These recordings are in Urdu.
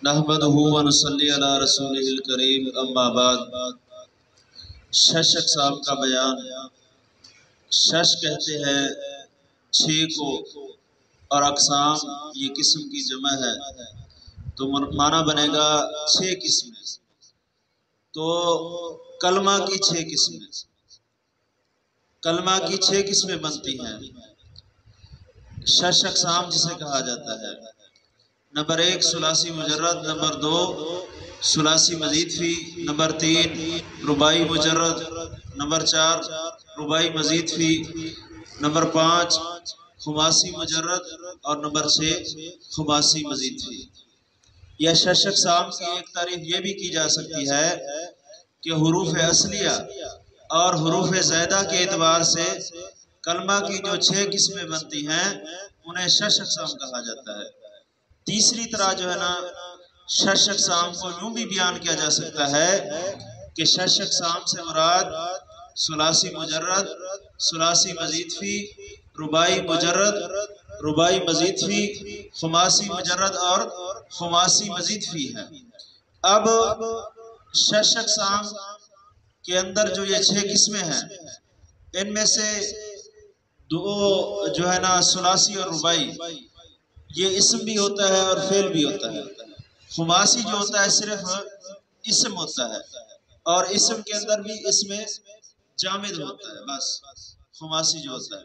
نحمدہ و نصلی علی رسولہ الکریم اما بعد۔ شش اقسام کا بیان۔ شش کہتے ہیں چھ کو، اور اقسام یہ قسم کی جمع ہے، تو معنی بنے گا چھ قسمیں۔ تو کلمہ کی چھ قسمیں، کلمہ کی چھ قسمیں بنتی ہیں۔ شش اقسام جسے کہا جاتا ہے۔ نمبر 1 ثلاثی مجرد، نمبر 2 ثلاثی مزید فی، نمبر 3 رباعی مجرد، نمبر 4 رباعی مزید فی، نمبر 5 خماسی مجرد، اور نمبر 6 خماسی مزید فی۔ یا شش اقسام کی ایک تعریف یہ بھی کی جا سکتی ہے کہ حروف اصلیہ اور حروف زائدہ کے اعتبار سے کلمہ کی جو 6 قسمیں بنتی ہیں انہیں شش اقسام کہا جاتا ہے۔ تیسری طرح جو ہے نا، شش اقسام کو یوں بھی بیان کیا جا سکتا ہے کہ شش اقسام سے مراد ثلاثی مجرد، ثلاثی مزید فی، رباعی مجرد، رباعی مزید فی، خماسی مجرد اور خماسی مزید فی ہے۔ اب شش اقسام کے اندر جو یہ 6 قسمیں ہیں، ان میں سے دو جو ہے نا ثلاثی اور رباعی، یہ اسم بھی ہوتا ہے اور فعل بھی ہوتا ہے۔ خماسی جو ہوتا ہے صرف اسم ہوتا ہے، اور اسم کے اندر بھی اسم جامد ہوتا ہے بس۔ خماسی جو ہوتا ہے،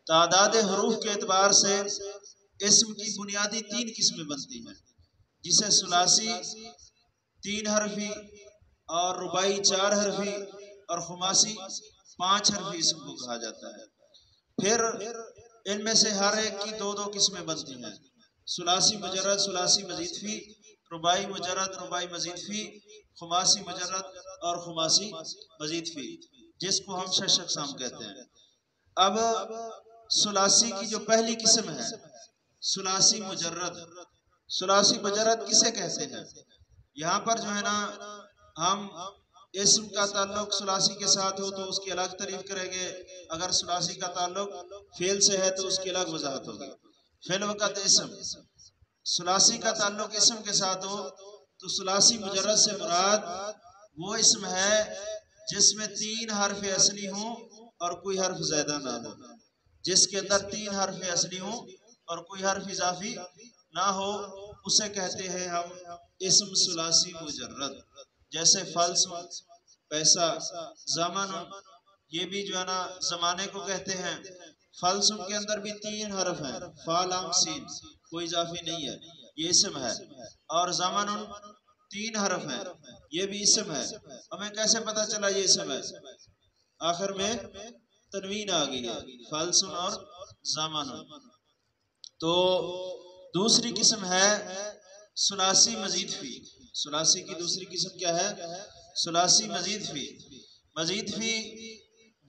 تعداد حروف کے اعتبار سے اسم کی بنیادی 3 قسمیں بنتی ہیں، جسے ثلاثی 3 حرفی اور رباعی 4 حرفی اور خماسی 5 حرفی اسم کو کہا جاتا ہے۔ پھر ان میں سے ہر ایک کی 2 قسمیں بنتی ہیں، ثلاثی مجرد، ثلاثی مزید فی، رباعی مجرد، رباعی مزید فی، خماسی مجرد اور خماسی مزید فی، جس کو ہم شش اقسام کہتے ہیں۔ اب ثلاثی کی جو پہلی قسم ہے ثلاثی مجرد، ثلاثی مجرد کسے کہتے ہیں؟ یہاں پر جو ہے نا ہم اسم کا تعلق ثلاثی کے ساتھ ہو تو اس کی الگ تعریف کریں گے، اگر ثلاثی کا تعلق فعل سے ہے تو اس کی الگ وضاحت ہوگی۔ فعل وقت اسم، ثلاثی کا تعلق اسم کے ساتھ ہو تو ثلاثی مجرد سے مراد وہ اسم ہے جس میں 3 حرف اصلی ہوں اور کوئی حرف زائدہ نہ ہو، جس کے اندر 3 حرف اصلی ہوں اور کوئی حرف اضافی نہ ہو، اسے کہتے ہیں ہم اسم ثلاثی مجرد۔ جیسے فلس، پیسہ، زمن، یہ بھی جو ہے نا زمانے کو کہتے ہیں۔ فلسم کے اندر بھی 3 حرف ہیں، فا لام سین، کوئی اضافی نہیں ہے، یہ اسم ہے۔ اور زمن 3 حرف ہیں، یہ بھی اسم ہے۔ ہمیں کیسے پتا چلا یہ اسم ہے؟ آخر میں تنوین آ گئی ہے، فلسم اور زمن۔ تو دوسری قسم ہے ثلاثی مزید فی۔ ثلاثی کی دوسری قسم کیا ہے؟ ثلاثی مزید فی۔ مزید فی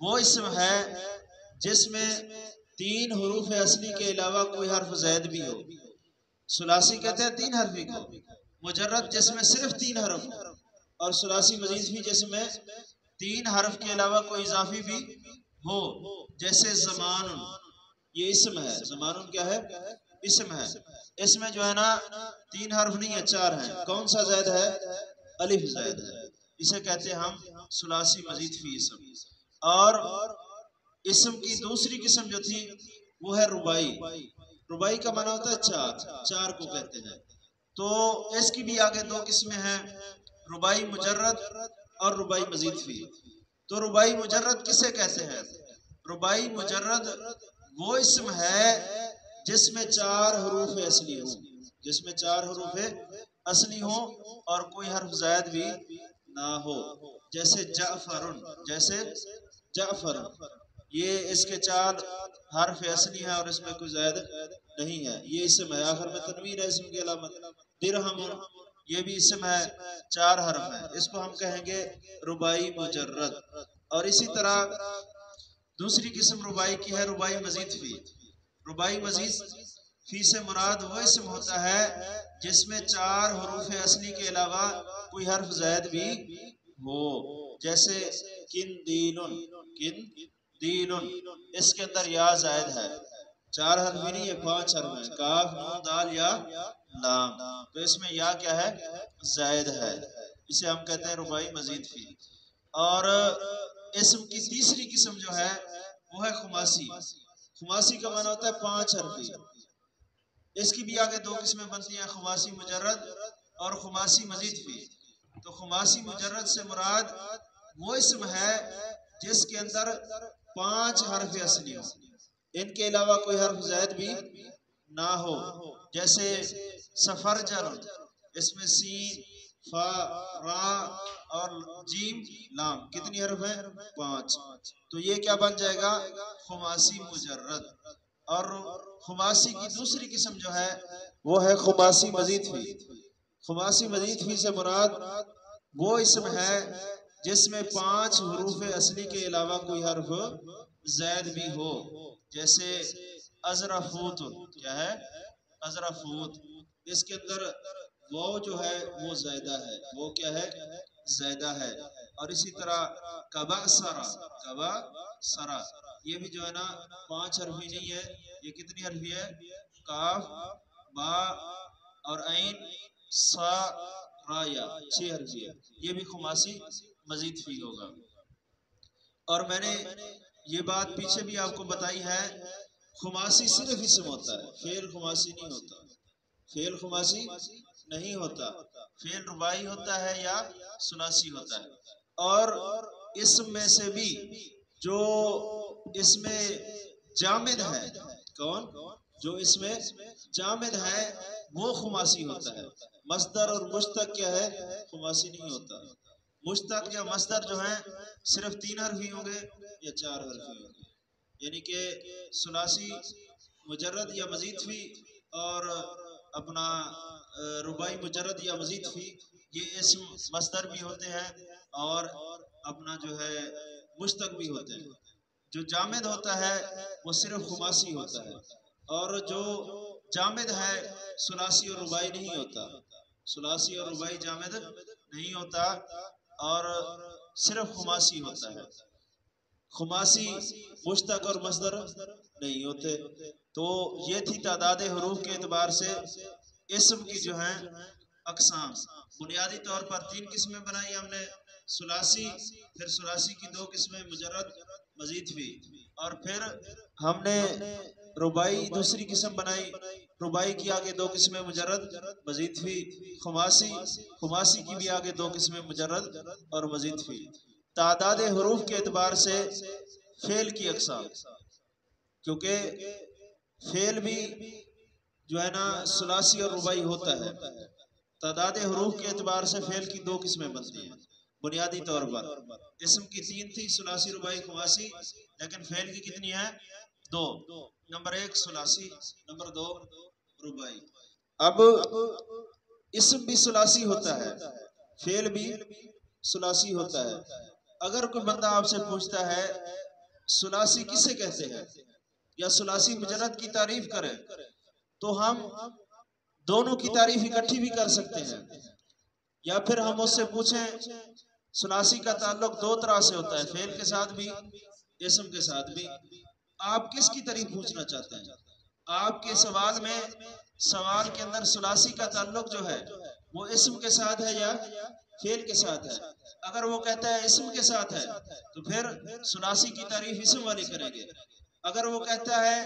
وہ اسم ہے جس میں 3 حروف اصلی کے علاوہ کوئی حرف زائد بھی ہو۔ ثلاثی کہتے ہیں 3 حرفی کو، مجرد جس میں صرف 3 حرف ہو، اور ثلاثی مزید فی جس میں 3 حرف کے علاوہ کوئی اضافی بھی ہو۔ جیسے زمان، یہ اسم ہے۔ زمان کیا ہے؟ اسم ہے۔ اس میں جو ہے نا 3 حرف نہیں ہے، 4 ہیں۔ کون سا زائد ہے؟ الف زائد ہے، اسے کہتے ہیں ہم ثلاثی مزید فی اسم۔ اور اسم کی دوسری قسم جو تھی وہ ہے رباعی۔ رباعی کا معنی ہوتا ہے 4، 4 کو کہتے ہیں۔ تو اس کی بھی آگے 2 قسمیں ہیں، رباعی مجرد اور رباعی مزید فی۔ تو رباعی مجرد کسے کہتے ہیں؟ رباعی مجرد وہ اسم ہے جس میں 4 حروف اصلی ہوں، جس میں 4 حروف اصلی ہوں اور کوئی حرف زائد بھی نہ ہو۔ جیسے جعفر، جیسے جعفر، یہ اس کے 4 حرف اصلی ہیں اور اس میں کوئی زائد نہیں ہے، یہ اسم ہے۔ آخر میں تنوین ہے اسم کی علامت۔ درہم، یہ بھی اسم ہے، 4 حرف ہیں، اس کو ہم کہیں گے رباعی مجرد۔ اور اسی طرح دوسری قسم رباعی کی ہے رباعی مزید فی۔ رباعی مزید فی سے مراد وہ اسم ہوتا ہے جس میں 4 حروف اصلی کے علاوہ کوئی حرف زائد بھی ہو۔ جیسے کن دین، کن دین، اس کے اندر یا زائد ہے۔ 4 حرف بھی نہیں، یہ 5 حرف ہیں، کاف نون دال یا لام. تو اس میں یا کیا ہے؟ زائد ہے، اسے ہم کہتے ہیں رباعی مزید فی. اور اسم کی تیسری قسم جو ہے وہ ہے خماسی. خماسی کا معنی ہوتا ہے 5 حرفی. اس کی بھی آگے 2 قسمیں بنتی ہیں، خماسی مجرد اور خماسی مزید فی. تو خماسی مجرد سے مراد وہ اسم ہے جس کے اندر 5 حرف اصلی ہوں، ان کے علاوہ کوئی حرف زائد بھی نہ ہو. جیسے سفرجل، اس میں سین، فا، را اور جیم، لام، کتنی حرف ہیں؟ 5. تو یہ کیا بن جائے گا؟ خماسی مجرد. اور خماسی کی دوسری قسم جو ہے وہ ہے خماسی مزید فی. خماسی مزید فی سے مراد وہ اسم ہے جس میں 5 حروف اصلی کے علاوہ کوئی حرف زائد بھی ہو. جیسے ازرفوت، کیا ہے؟ ازرفوت، اس کے اندر وہ جو ہے وہ زائدہ ہے، وہ کیا ہے؟ زائدہ ہے. اور اسی طرح کبا سرا، کبا سرا، یہ بھی جو ہے نا 5 حرفی نہیں ہے، یہ کتنی حرفی ہے؟ کاف، با اور عین، سا، را، یا، 6 حرفی ہے. یہ بھی خماسی مزید فی ہوگا. اور میں نے یہ بات پیچھے بھی آپ کو بتائی ہے، خماسی صرف اسم ہوتا ہے، فعل خماسی نہیں ہوتا. فعل خماسی نہیں ہوتا، فعل رباعی ہوتا ہے یا ثلاثی ہوتا ہے. اور اسم میں سے بھی جو اس میں جامد ہے، کون؟ جو اس میں جامد ہے وہ خماسی ہوتا ہے. مصدر اور مشتق کیا ہے؟ خماسی نہیں ہوتا. مشتق یا مصدر جو ہیں صرف 3 حرفی ہوں گے یا 4 حرفی ہوں گے. یعنی کہ ثلاثی مجرد یا مزید فی اور اپنا رباعی مجرد یا مزید فی، یہ اسم مصدر بھی ہوتے ہیں اور اپنا جو ہے مشتق بھی ہوتے ہیں. جو جامد ہوتا ہے وہ صرف خماسی ہوتا ہے، اور جو جامد ہے ثلاثی اور رباعی نہیں ہوتا. ثلاثی اور رباعی جامد نہیں ہوتا اور صرف خماسی ہوتا ہے. خماسی مشتق اور مصدر نہیں ہوتے. تو یہ تھی تعداد حروف کے اعتبار سے اسم کی جو ہیں اقسام. بنیادی طور پر 3 قسمیں بنائی ہم نے، ثلاثی، پھر ثلاثی کی 2 قسمیں مجرد مزید فی، اور پھر ہم نے رباعی دوسری قسم بنائی. رباعی کی آگے 2 قسمیں مجرد مزید فی. خماسی کی بھی آگے 2 قسمیں مجرد اور مزید فی. تعداد حروف کے اعتبار سے فعل کی اقسام، کیونکہ فعل بھی جو ہے نا ثلاثی اور رباعی ہوتا ہے. تعداد حروف کے اعتبار سے فعل کی 2 قسمیں بنتی ہیں بنیادی طور پر. اسم کی 3 تھی، ثلاثی، رباعی، خماسی، لیکن فعل کی کتنی ہے؟ 2. نمبر 1 ثلاثی، نمبر 2 رباعی. اب اسم بھی ثلاثی ہوتا ہے، فعل بھی ثلاثی ہوتا ہے. اگر کوئی بندہ آپ سے پوچھتا ہے ثلاثی کسے کہتے ہیں یا ثلاثی مجرد کی تعریف کریں، تو ہم دونوں کی تعریف اکٹھی بھی کر سکتے ہیں. یا پھر ہم اس سے پوچھیں ثلاثی کا تعلق 2 طرح سے ہوتا ہے، فعل کے ساتھ بھی، اسم کے ساتھ بھی. آپ کس کی تعریف پوچھنا چاہتے ہیں؟ آپ کے سوال میں، سوال کے اندر ثلاثی کا تعلق جو ہے وہ اسم کے ساتھ ہے یا فعل کے ساتھ ہے؟ اگر وہ کہتا ہے اسم کے ساتھ ہے تو پھر ثلاثی کی تعریف اسم والی کریں گے. اگر وہ کہتا ہے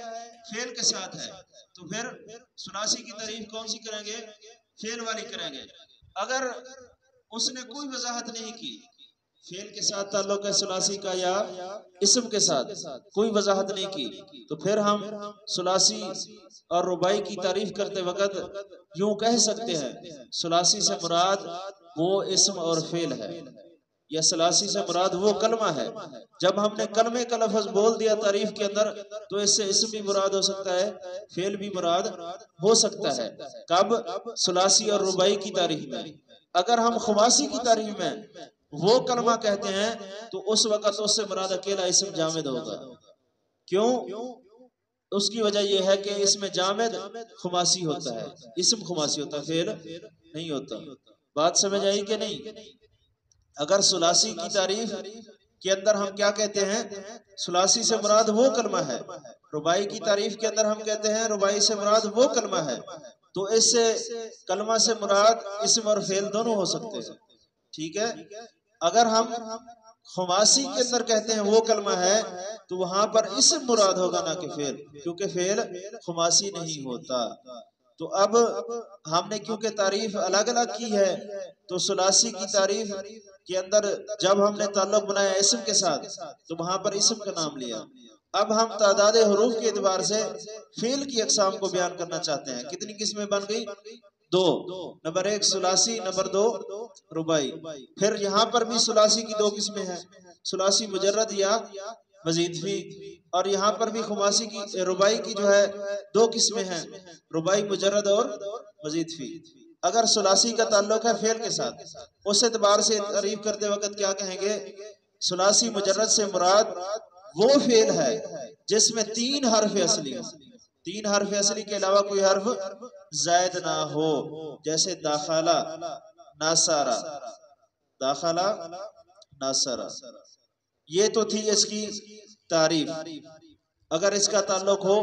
فعل کے ساتھ ہے تو پھر ثلاثی کی تعریف کون سی کریں گے؟ فعل والی کریں گے. اگر اس نے کوئی وضاحت نہیں کی فعل کے ساتھ تعلق ہے ثلاثی کا یا اسم کے ساتھ، کوئی وضاحت نہیں کی، تو پھر ہم ثلاثی اور رباعی کی تعریف کرتے وقت یوں کہہ سکتے ہیں ثلاثی سے مراد وہ اسم اور فعل ہے، یا ثلاثی سے مراد وہ کلمہ ہے. جب ہم نے کلمے کا لفظ بول دیا تعریف کے اندر تو اس سے اسم بھی مراد ہو سکتا ہے، فعل بھی مراد ہو سکتا ہے. کب؟ ثلاثی اور رباعی کی تعریف میں. اگر ہم خماسی کی تعریف میں وہ کلمہ کہتے ہیں تو اس وقت اس سے مراد اکیلا اسم جامد ہوگا. کیوں؟ اس کی وجہ یہ ہے کہ اس میں جامد خماسی ہوتا ہے، اسم خماسی ہوتا ہے، فعل نہیں ہوتا. بات سمجھ آئی کہ نہیں؟ اگر ثلاثی کی تعریف کے اندر ہم کیا کہتے ہیں؟ ثلاثی سے مراد وہ کلمہ ہے. رباعی کی تعریف کے اندر ہم کہتے ہیں رباعی سے مراد وہ کلمہ ہے. تو اس سے کلمہ سے مراد اسم اور فعل دونوں ہو سکتے ہیں. ٹھیک ہے. اگر ہم خماسی کے اندر کہتے ہیں وہ کلمہ ہے تو وہاں پر اسم مراد ہوگا نہ کہ فعل، کیونکہ فعل خماسی نہیں ہوتا. تو اب ہم نے کیونکہ تعریف الگ الگ کی ہے تو ثلاثی کی تعریف کے اندر جب ہم نے تعلق بنایا اسم کے ساتھ تو وہاں پر اسم کا نام لیا. اب ہم تعداد حروف کے اعتبار سے فعل کی اقسام کو بیان کرنا چاہتے ہیں. کتنی قسمیں بن گئی؟ 2. نمبر 1 ثلاثی، نمبر 2 رباعی. پھر یہاں پر بھی ثلاثی کی 2 قسمیں ہیں، ثلاثی مجرد یا مزید فی. اور یہاں پر بھی خماسی کی رباعی کی جو ہے 2 قسمیں ہیں، رباعی مجرد اور مزید فی. اگر ثلاثی کا تعلق ہے فعل کے ساتھ اس اعتبار سے تعریف کرتے وقت کیا کہیں گے؟ ثلاثی مجرد سے مراد وہ فعل ہے جس میں 3 حرف اصلی ہوں، 3 حرف اصلی کے علاوہ کوئی حرف زائد نہ ہو. جیسے داخلہ، ناصرہ، داخلہ، ناصرہ. یہ تو تھی اس کی تعریف. اگر اس کا تعلق ہو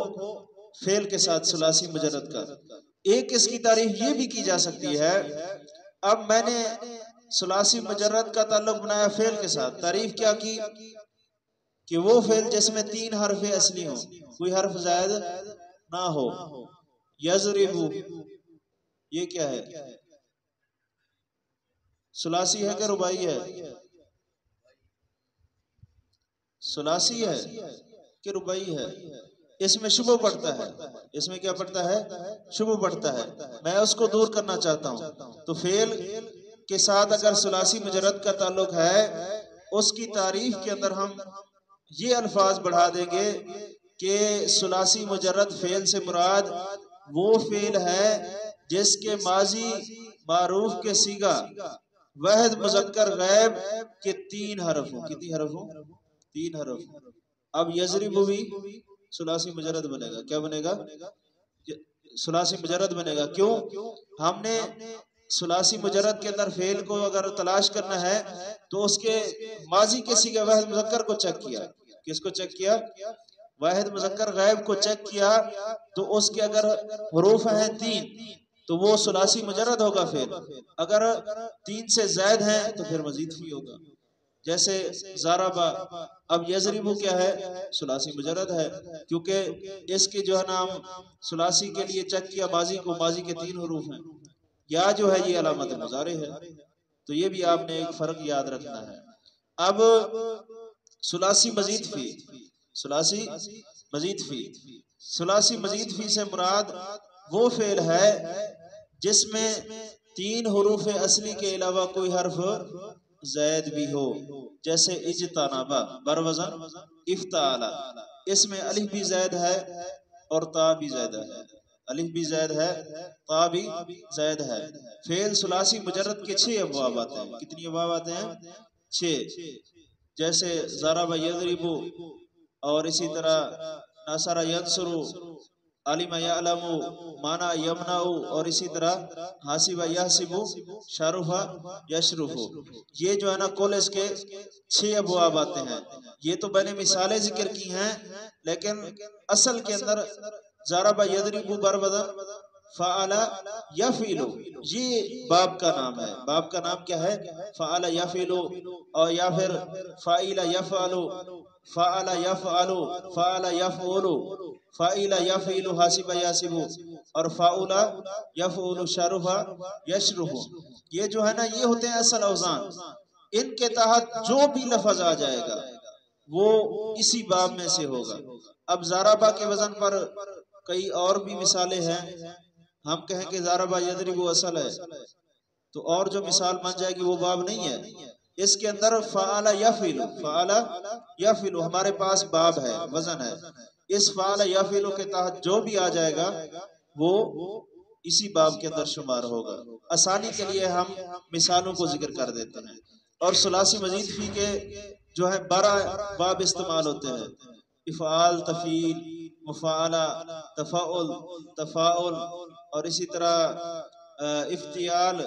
فعل کے ساتھ ثلاثی مجرد کا. ایک اس کی تعریف یہ بھی کی جا سکتی ہے، اب میں نے ثلاثی مجرد کا تعلق بنایا فعل کے ساتھ، تعریف کیا کی کہ وہ فعل جس میں 3 حرف اصلی ہوں، کوئی حرف زائد نہ ہو. یضربو یہ کیا ہے؟ ثلاثی ہے کہ رباعی ہے؟ ثلاثی ہے کہ رباعی ہے؟ اس میں شبہ پڑتا ہے. اس میں کیا پڑتا ہے؟ شبہ پڑتا ہے. میں اس کو دور کرنا چاہتا ہوں. تو فعل کے ساتھ اگر ثلاثی مجرد کا تعلق ہے اس کی تعریف کے اندر ہم یہ الفاظ بڑھا دیں گے کہ ثلاثی مجرد فعل سے مراد وہ فعل ہے جس کے ماضی معروف کے صیغہ واحد مذکر غائب کے 3 حرف ہوں. کتنی حرف ہوں؟ 3 حرف. اب یضرب بھی ثلاثی مجرد بنے گا. کیا بنے گا؟ ثلاثی مجرد بنے گا. کیوں؟ ہم نے ثلاثی مجرد کے اندر فعل کو اگر تلاش کرنا ہے تو اس کے ماضی کے صیغہ واحد مذکر کو چیک کیا. کس کو چیک کیا؟ واحد مذکر غائب کو چیک کیا. تو اس کے اگر حروف ہیں 3 تو وہ ثلاثی مجرد ہوگا فعل. اگر 3 سے زائد ہیں تو پھر مزید فی ہوگا. جیسے ضربہ. اب یضرب کیا ہے؟ ثلاثی مجرد ہے کیونکہ اس کے جو ہے نام ثلاثی کے لیے چیک کیا ماضی کو، ماضی کے 3 حروف ہیں. یا جو ہے یہ علامت مضارع ہے. تو یہ بھی آپ نے ایک فرق یاد رکھنا ہے. اب ثلاثی مزید فی، ثلاثی مزید فی. ثلاثی مزید فی سے مراد وہ فعل ہے جس میں 3 حروف اصلی کے علاوہ کوئی حرف زائد بھی ہو. جیسے اجتنبا بروزن افتعال. اس میں الف بھی زائد ہے اور تا بھی زائد ہے. الف بھی زائد ہے، تا بھی زائد ہے. فعل ثلاثی مجرد کے 6 ابواب آتے ہیں. کتنی ابواب آتے ہیں؟ 6. جیسے ضرب یضرب، اور اسی طرح نصر ینصر، علم یعلم، مانا یمنع، اور اسی طرح حاسب یحسب، شرف یشرف. یہ جو ہے نا کل اس کے 6 ابواب آتے ہیں. یہ تو میں نے مثالیں ذکر کی ہیں لیکن اصل کے اندر ضرب یضرب بربدن فعل یفعل یہ باب کا نام ہے. باب کا نام کیا ہے؟ فعل یفعل، اور یا پھر فاعل یفعل، فعل یفعل، فعل یفعل، فاعل یفعل حاسب یحسب، اور فاعل یفعل شرف یشرف. یہ جو ہے نا یہ ہوتے ہیں اصل اوزان. ان کے تحت جو بھی لفظ آ جائے گا وہ اسی باب میں سے ہوگا. اب ضربہ کے وزن پر کئی اور بھی مثالیں ہیں. ہم کہیں کہ ضربہ یضرب اصل ہے تو اور جو مثال بن جائے گی وہ باب نہیں ہے. اس کے اندر فعل یفعل، فعل یفعل ہمارے پاس باب ہے، وزن ہے. اس فعل یفعل کے تحت جو بھی آ جائے گا وہ اسی باب کے اندر شمار ہوگا. آسانی کے لیے ہم مثالوں کو ذکر کر دیتے ہیں. اور ثلاثی مزید فی کے جو ہے 12 باب استعمال ہوتے ہیں. افعال، تفعیل، مفاعلہ، تفاعل، تفاعل، اور اسی طرح افتعال،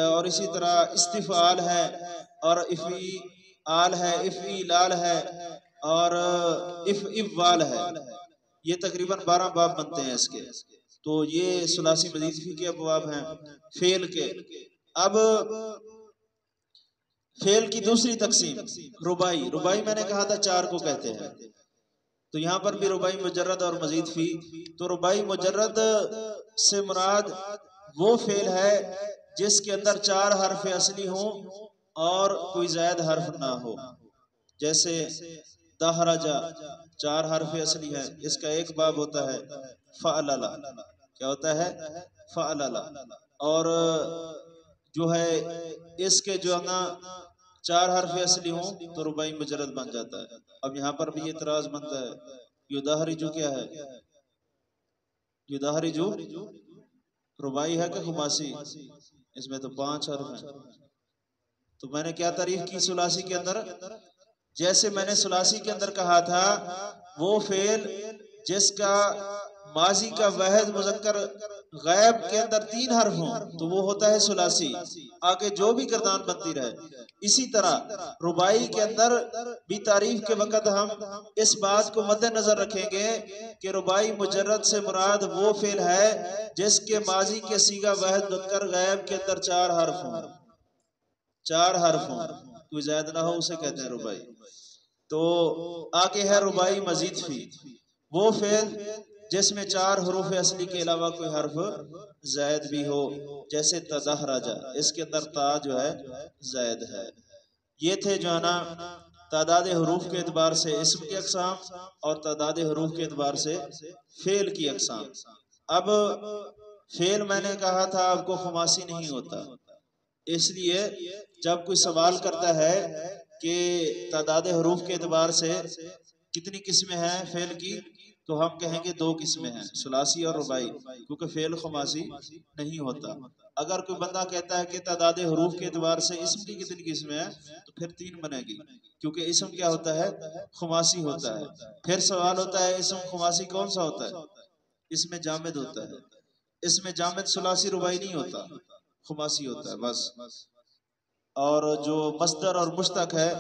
اور اسی طرح استفعال ہے، اور افعی، آل ہے، افعی لال ہے، اور افعال ہے. یہ تقریباً 12 باب بنتے ہیں اس کے. تو یہ ثلاثی مزید فی کے ابواب ہیں فعل کے. اب فعل کی دوسری تقسیم رباعی. رباعی میں نے کہا تھا 4 کو کہتے ہیں، تو یہاں پر بھی رباعی مجرد اور مزید فی. تو رباعی مجرد سے مراد وہ فعل ہے جس کے اندر 4 حرف اصلی ہوں اور کوئی زائد حرف نہ ہو. جیسے دہرجا 4 حرف اصلی ہے، اس کا ایک باب ہوتا ہے فعللا. کیا ہوتا ہے؟ فعللا. اور جو ہے اس کے جو ہے نا 4 حرف اصلی ہوں تو رباعی مجرد بن جاتا ہے. اب یہاں پر بھی اعتراض بنتا ہے، یدہرجو کیا ہے؟ یدہرجو رباعی ہے کہ خماسی؟ اس میں تو 5 حرف ہیں. تو میں نے کیا تعریف کی ثلاثی کے اندر؟ جیسے میں نے ثلاثی کے اندر کہا تھا وہ فعل جس کا ماضی کا واحد مذکر غائب کے اندر 3 حرف ہوں تو وہ ہوتا ہے ثلاثی، آگے جو بھی گردان بنتی رہے. اسی طرح رباعی کے اندر بھی تعریف کے وقت ہم اس بات کو مد نظر رکھیں گے کہ رباعی مجرد سے مراد وہ فعل ہے جس کے ماضی کے صیغہ واحد مذکر غائب کے اندر 4 حرف ہوں. 4 حرف ہوں، کوئی زائد نہ ہو، اسے کہتے ہیں رباعی. تو آگے ہے رباعی مزید فی، وہ فعل جس میں 4 حروف اصلی کے علاوہ کوئی حرف زائد بھی ہو. جیسے تدہرجا، اس کے اندر تا جو ہے زائد ہے. یہ تھے جو ہے نا تعداد حروف کے اعتبار سے اسم کی اقسام اور تعداد حروف کے اعتبار سے فعل کی اقسام. اب فعل میں نے کہا تھا آپ کو خماسی نہیں ہوتا، اس لیے جب کوئی سوال کرتا ہے کہ تعداد حروف کے اعتبار سے کتنی قسمیں ہیں فعل کی، تو ہم کہیں گے 2 قسمیں ہیں، ثلاثی اور رباعی، کیونکہ فعل خماسی نہیں ہوتا. اگر کوئی بندہ کہتا ہے کہ تعداد حروف کے اعتبار سے اسم کی کتنی قسمیں ہیں، تو پھر 3 بنے گی، کیونکہ اسم کیا ہوتا ہے؟ خماسی ہوتا ہے. پھر سوال ہوتا ہے اسم خماسی کون سا ہوتا ہے؟ اس میں جامد ہوتا ہے. اس میں جامد ثلاثی رباعی نہیں ہوتا، خماسی ہوتا ہے بس. اور جو مصدر اور مشتق ہے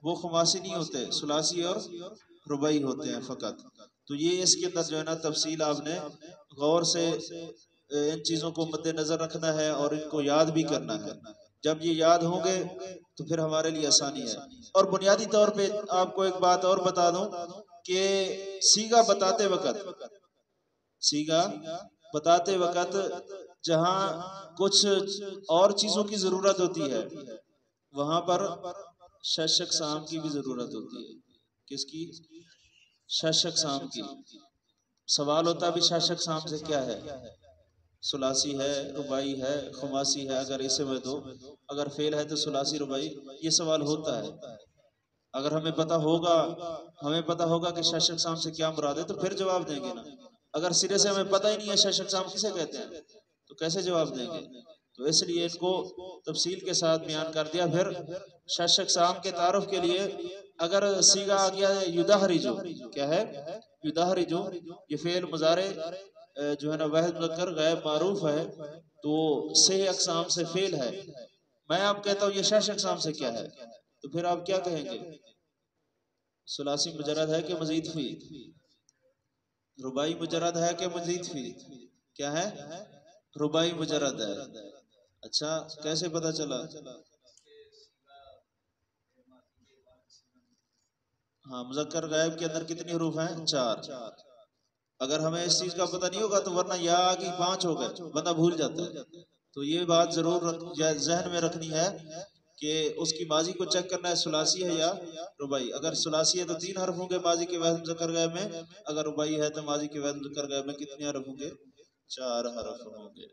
وہ خماسی نہیں ہوتے، ثلاثی اور رباعی ہوتے ہیں فقط. تو یہ اس کے اندر جو ہے نا تفصیل آپ نے غور سے ان چیزوں کو مد نظر رکھنا ہے اور ان کو یاد بھی کرنا ہے. جب یہ یاد ہوں گے تو پھر ہمارے لیے آسانی ہے. اور بنیادی طور پہ آپ کو ایک بات اور بتا دوں کہ صیغہ بتاتے وقت جہاں کچھ اور چیزوں کی ضرورت ہوتی ہے وہاں پر شش اقسام کی بھی ضرورت ہوتی ہے. کس کی؟ شش اقسام کی. سوال ہوتا بھی شش اقسام سے کیا ہے؟ ثلاثی ہے، رباعی ہے، خماسی ہے. اگر اسے میں دو، اگر فعل ہے تو ثلاثی رباعی، یہ سوال ہوتا ہے. اگر ہمیں پتہ ہوگا کہ شش اقسام سے کیا مراد ہے تو پھر جواب دیں گے نا. اگر سرے سے ہمیں پتہ ہی نہیں ہے شش اقسام کسے کہتے ہیں تو کیسے جواب دیں گے؟ تو اس لیے ان کو تفصیل کے ساتھ بیان کر دیا. پھر شش اقسام کے تعارف کے لیے اگر صیغہ آ گیا ہے یدہرجو، کیا ہے؟ یدہرجو، یہ فعل مضارع جو ہے نا واحد مذکر غائب معروف ہے تو 6 اقسام سے فعل ہے. میں آپ کہتا ہوں یہ شش اقسام سے کیا ہے، تو پھر آپ کیا کہیں گے؟ ثلاثی مجرد ہے کہ مزید فی؟ رباعی مجرد ہے کہ مزید فی؟ کیا ہے؟ رباعی مجرد ہے. اچھا، کیسے پتا چلا؟ ہاں، مذکر غائب کے اندر کتنی حروف ہیں؟ 4. اگر ہمیں اس چیز کا پتہ نہیں ہوگا تو ورنہ یا آگی 5 ہو گئے، بندہ بھول جاتا ہے. تو یہ بات ضرور ذہن میں رکھنی ہے کہ اس کی ماضی کو چیک کرنا ہے ثلاثی ہے یا رباعی. اگر ثلاثی ہے تو 3 حرف ہوں گے ماضی کے واحد مذکر غائب میں، اگر رباعی ہے تو ماضی کے واحد مذکر غائب میں کتنے حرف ہوں گے؟ 4 حرف ہوں گے.